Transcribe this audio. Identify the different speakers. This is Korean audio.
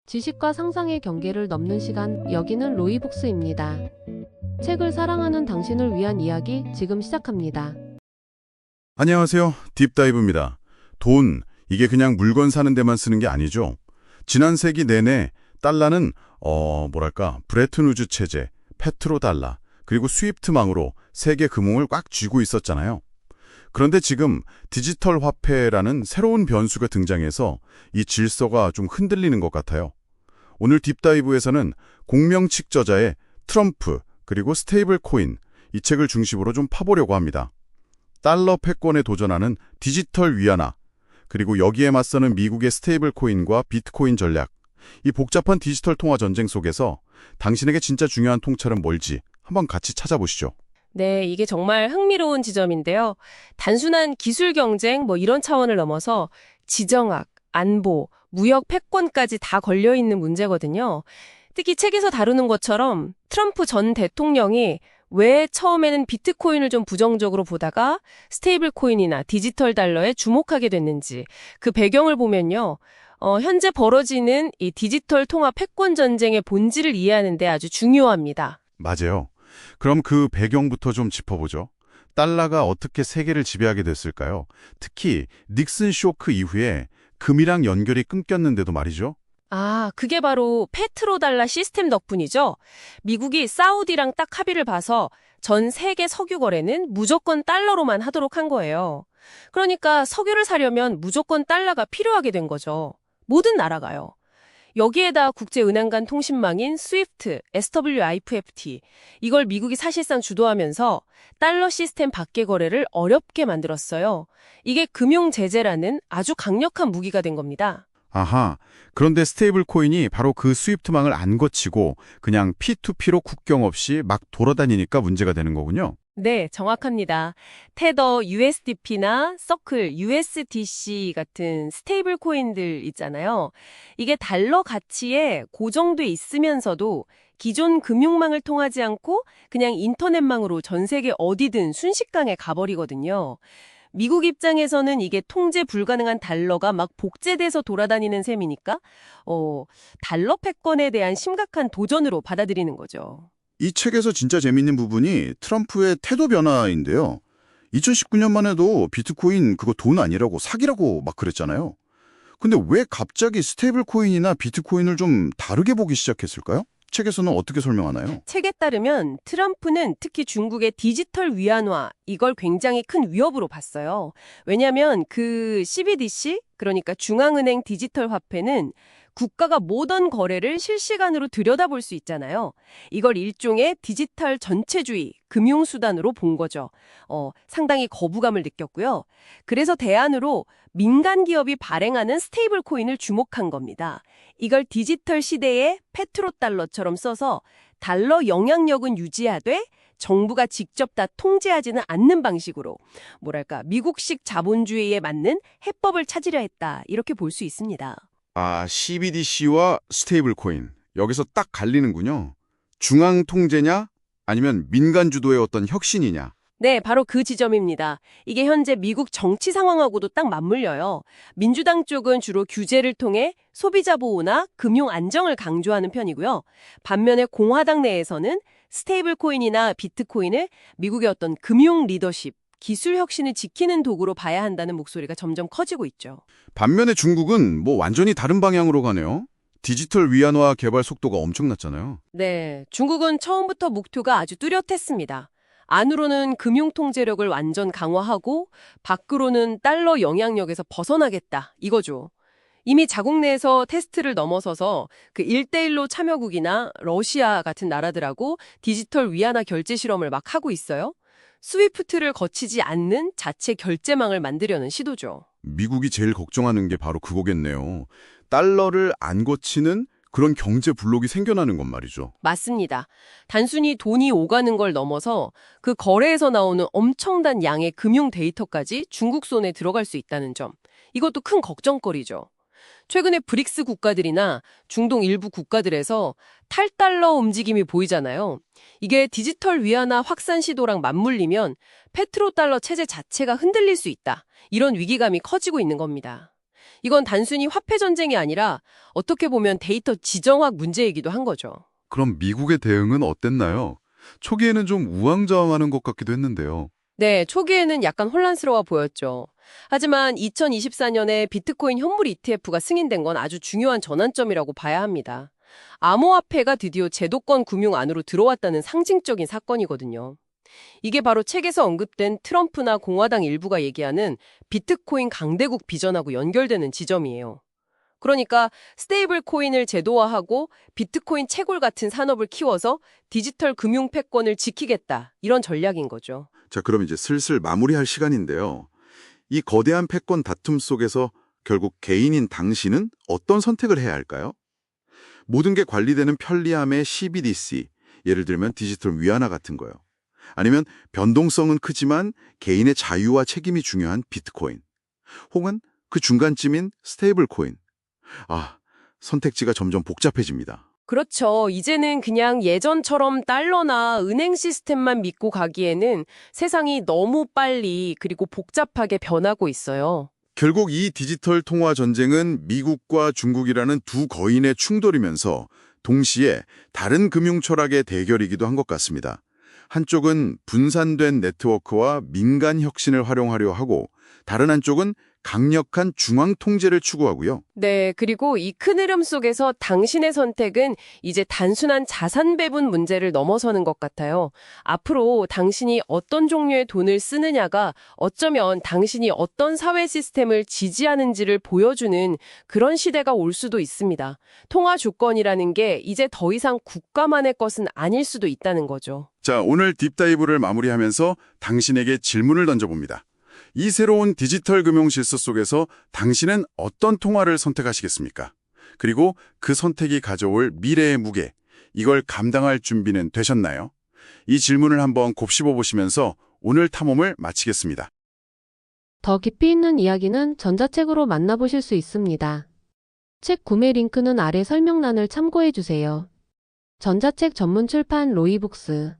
Speaker 1: 지식과 상상의 경계를 넘는 시간, 여기는 로이북스입니다. 책을 사랑하는 당신을 위한 이야기 지금 시작합니다.
Speaker 2: 안녕하세요. 딥다이브입니다. 돈, 이게 그냥 물건 사는 데만 쓰는 게 아니죠. 지난 세기 내내 달러는 브레튼 우즈 체제, 페트로달러, 그리고 스위프트망으로 세계 금융을 꽉 쥐고 있었잖아요. 그런데 지금 디지털 화폐라는 새로운 변수가 등장해서 이 질서가 좀 흔들리는 것 같아요. 오늘 딥다이브에서는 공명칙 저자의 트럼프 그리고 스테이블 코인, 이 책을 중심으로 좀 파보려고 합니다. 달러 패권에 도전하는 디지털 위안화, 그리고 여기에 맞서는 미국의 스테이블 코인과 비트코인 전략, 이 복잡한 디지털 통화 전쟁 속에서 당신에게 진짜 중요한 통찰은 뭘지 한번 같이 찾아보시죠.
Speaker 3: 네, 이게 정말 흥미로운 지점인데요. 단순한 기술 경쟁 이런 차원을 넘어서 지정학, 안보, 무역 패권까지 다 걸려있는 문제거든요. 특히 책에서 다루는 것처럼 트럼프 전 대통령이 왜 처음에는 비트코인을 좀 부정적으로 보다가 스테이블 코인이나 디지털 달러에 주목하게 됐는지 그 배경을 보면요. 현재 벌어지는 이 디지털 통화 패권 전쟁의 본질을 이해하는 데 아주 중요합니다.
Speaker 2: 맞아요. 그럼 그 배경부터 좀 짚어보죠. 달러가 어떻게 세계를 지배하게 됐을까요? 특히 닉슨 쇼크 이후에 금이랑 연결이 끊겼는데도 말이죠.
Speaker 3: 그게 바로 페트로달러 시스템 덕분이죠. 미국이 사우디랑 딱 합의를 봐서 전 세계 석유 거래는 무조건 달러로만 하도록 한 거예요. 그러니까 석유를 사려면 무조건 달러가 필요하게 된 거죠. 모든 나라가요. 여기에다 국제은행 간 통신망인 스위프트, SWIFT, 이걸 미국이 사실상 주도하면서 달러 시스템 밖의 거래를 어렵게 만들었어요. 이게 금융 제재라는 아주 강력한 무기가 된 겁니다.
Speaker 2: 아하, 그런데 스테이블 코인이 바로 그 스위프트망을 안 거치고 그냥 P2P로 국경 없이 막 돌아다니니까 문제가 되는 거군요.
Speaker 3: 네, 정확합니다. 테더 USDP나 서클 USDC 같은 스테이블 코인들 있잖아요. 이게 달러 가치에 고정돼 있으면서도 기존 금융망을 통하지 않고 그냥 인터넷망으로 전 세계 어디든 순식간에 가버리거든요. 미국 입장에서는 이게 통제 불가능한 달러가 막 복제돼서 돌아다니는 셈이니까 달러 패권에 대한 심각한 도전으로 받아들이는 거죠.
Speaker 4: 이 책에서 진짜 재밌는 부분이 트럼프의 태도 변화인데요. 2019년만 해도 비트코인 그거 돈 아니라고 사기라고 막 그랬잖아요. 근데 왜 갑자기 스테이블 코인이나 비트코인을 좀 다르게 보기 시작했을까요? 책에서는 어떻게 설명하나요?
Speaker 3: 책에 따르면 트럼프는 특히 중국의 디지털 위안화, 이걸 굉장히 큰 위협으로 봤어요. 왜냐하면 그 CBDC, 그러니까 중앙은행 디지털 화폐는 국가가 모든 거래를 실시간으로 들여다볼 수 있잖아요. 이걸 일종의 디지털 전체주의, 금융수단으로 본 거죠. 상당히 거부감을 느꼈고요. 그래서 대안으로 민간 기업이 발행하는 스테이블 코인을 주목한 겁니다. 이걸 디지털 시대의 페트로달러처럼 써서 달러 영향력은 유지하되 정부가 직접 다 통제하지는 않는 방식으로 미국식 자본주의에 맞는 해법을 찾으려 했다. 이렇게 볼 수 있습니다.
Speaker 4: CBDC와 스테이블 코인. 여기서 딱 갈리는군요. 중앙 통제냐 아니면 민간 주도의 어떤 혁신이냐.
Speaker 3: 네, 바로 그 지점입니다. 이게 현재 미국 정치 상황하고도 딱 맞물려요. 민주당 쪽은 주로 규제를 통해 소비자 보호나 금융 안정을 강조하는 편이고요. 반면에 공화당 내에서는 스테이블 코인이나 비트코인을 미국의 어떤 금융 리더십, 기술 혁신을 지키는 도구로 봐야 한다는 목소리가 점점 커지고 있죠.
Speaker 4: 반면에 중국은 완전히 다른 방향으로 가네요. 디지털 위안화 개발 속도가 엄청났잖아요.
Speaker 3: 네, 중국은 처음부터 목표가 아주 뚜렷했습니다. 안으로는 금융 통제력을 완전 강화하고 밖으로는 달러 영향력에서 벗어나겠다, 이거죠. 이미 자국 내에서 테스트를 넘어서서 그 1대1로 참여국이나 러시아 같은 나라들하고 디지털 위안화 결제 실험을 막 하고 있어요. 스위프트를 거치지 않는 자체 결제망을 만들려는 시도죠.
Speaker 4: 미국이 제일 걱정하는 게 바로 그거겠네요. 달러를 안 거치는 그런 경제 블록이 생겨나는 건 말이죠.
Speaker 3: 맞습니다. 단순히 돈이 오가는 걸 넘어서 그 거래에서 나오는 엄청난 양의 금융 데이터까지 중국 손에 들어갈 수 있다는 점. 이것도 큰 걱정거리죠. 최근에 브릭스 국가들이나 중동 일부 국가들에서 탈달러 움직임이 보이잖아요. 이게 디지털 위안화 확산 시도랑 맞물리면 페트로달러 체제 자체가 흔들릴 수 있다. 이런 위기감이 커지고 있는 겁니다. 이건 단순히 화폐 전쟁이 아니라 어떻게 보면 데이터 지정학 문제이기도 한 거죠.
Speaker 5: 그럼 미국의 대응은 어땠나요? 초기에는 좀 우왕좌왕하는 것 같기도 했는데요.
Speaker 3: 네, 초기에는 약간 혼란스러워 보였죠. 하지만 2024년에 비트코인 현물 ETF가 승인된 건 아주 중요한 전환점이라고 봐야 합니다. 암호화폐가 드디어 제도권 금융 안으로 들어왔다는 상징적인 사건이거든요. 이게 바로 책에서 언급된 트럼프나 공화당 일부가 얘기하는 비트코인 강대국 비전하고 연결되는 지점이에요. 그러니까 스테이블 코인을 제도화하고 비트코인 채굴 같은 산업을 키워서 디지털 금융 패권을 지키겠다, 이런 전략인 거죠.
Speaker 2: 자, 그럼 이제 슬슬 마무리할 시간인데요. 이 거대한 패권 다툼 속에서 결국 개인인 당신은 어떤 선택을 해야 할까요? 모든 게 관리되는 편리함의 CBDC, 예를 들면 디지털 위안화 같은 거요. 아니면 변동성은 크지만 개인의 자유와 책임이 중요한 비트코인. 혹은 그 중간쯤인 스테이블 코인. 아, 선택지가 점점 복잡해집니다.
Speaker 3: 그렇죠. 이제는 그냥 예전처럼 달러나 은행 시스템만 믿고 가기에는 세상이 너무 빨리 그리고 복잡하게 변하고 있어요.
Speaker 2: 결국 이 디지털 통화 전쟁은 미국과 중국이라는 두 거인의 충돌이면서 동시에 다른 금융 철학의 대결이기도 한 것 같습니다. 한쪽은 분산된 네트워크와 민간 혁신을 활용하려 하고 다른 한쪽은 강력한 중앙 통제를 추구하고요.
Speaker 3: 네, 그리고 이 큰 흐름 속에서 당신의 선택은 이제 단순한 자산 배분 문제를 넘어서는 것 같아요. 앞으로 당신이 어떤 종류의 돈을 쓰느냐가 어쩌면 당신이 어떤 사회 시스템을 지지하는지를 보여주는 그런 시대가 올 수도 있습니다. 통화 주권이라는 게 이제 더 이상 국가만의 것은 아닐 수도 있다는 거죠.
Speaker 2: 자, 오늘 딥다이브를 마무리하면서 당신에게 질문을 던져봅니다. 이 새로운 디지털 금융 질서 속에서 당신은 어떤 통화를 선택하시겠습니까? 그리고 그 선택이 가져올 미래의 무게, 이걸 감당할 준비는 되셨나요? 이 질문을 한번 곱씹어 보시면서 오늘 탐험을 마치겠습니다.
Speaker 1: 더 깊이 있는 이야기는 전자책으로 만나보실 수 있습니다. 책 구매 링크는 아래 설명란을 참고해 주세요. 전자책 전문 출판 로이북스